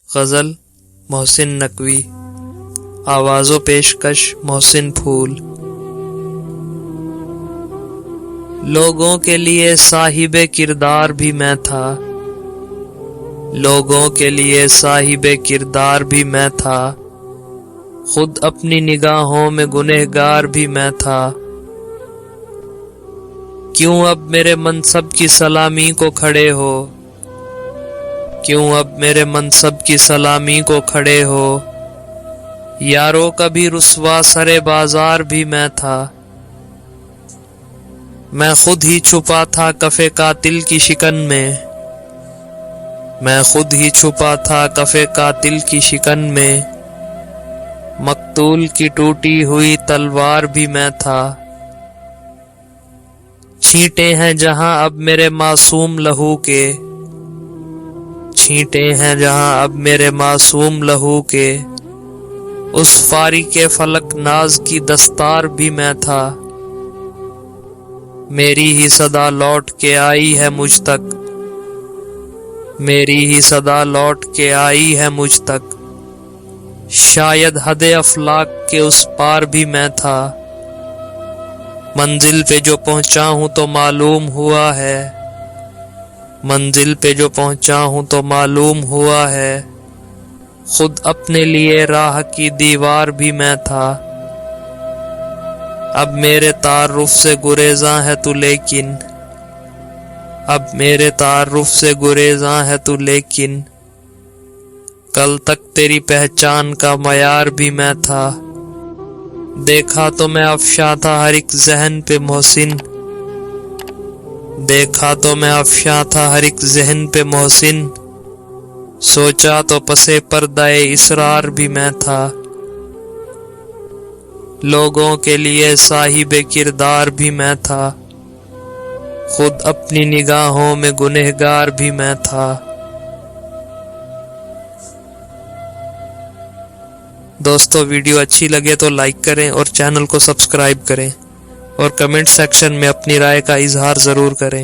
غزل محسن نقوی، آواز و پیشکش محسن پھول۔ لوگوں کے لیے صاحب کردار بھی میں تھا، لوگوں کے لیے صاحب کردار بھی میں تھا، خود اپنی نگاہوں میں گنہگار بھی میں تھا۔ کیوں اب میرے منصب کی سلامی کو کھڑے ہو، کیوں اب میرے منصب کی سلامی کو کھڑے ہو؟ یارو کبھی رسوا سرے بازار بھی میں تھا، میں خود ہی چھپا تھا کف قاتل کی شکن میں، میں خود ہی چھپا تھا کف قاتل کی شکن میں، مقتول کی ٹوٹی ہوئی تلوار بھی میں تھا۔ چھینٹے ہیں جہاں اب میرے معصوم لہو کے، چھینٹے ہیں جہاں اب میرے معصوم لہو کے، اس فارق فلک ناز کی دستار بھی میں تھا۔ میری ہی صدا لوٹ کے آئی ہے مجھ تک، میری ہی صدا لوٹ کے آئی ہے مجھ تک، شاید حد افلاک کے اس پار بھی میں تھا۔ منزل پہ جو پہنچا ہوں تو معلوم ہوا ہے، منزل پہ جو پہنچا ہوں تو معلوم ہوا ہے، خود اپنے لیے راہ کی دیوار بھی میں تھا۔ اب میرے تعارف سے گریزاں ہے تو لیکن، اب میرے تعارف سے گریزاں ہے تو لیکن، کل تک تیری پہچان کا معیار بھی میں تھا۔ دیکھا تو میں افشاں تھا ہر ایک ذہن پہ محسن، دیکھا تو میں افشاں تھا ہر ایک ذہن پہ محسن، سوچا تو پسے پردہ اسرار بھی میں تھا۔ لوگوں کے لیے صاحب کردار بھی میں تھا، خود اپنی نگاہوں میں گنہگار بھی میں تھا۔ دوستو ویڈیو اچھی لگے تو لائک کریں اور چینل کو سبسکرائب کریں، اور کمنٹ سیکشن میں اپنی رائے کا اظہار ضرور کریں۔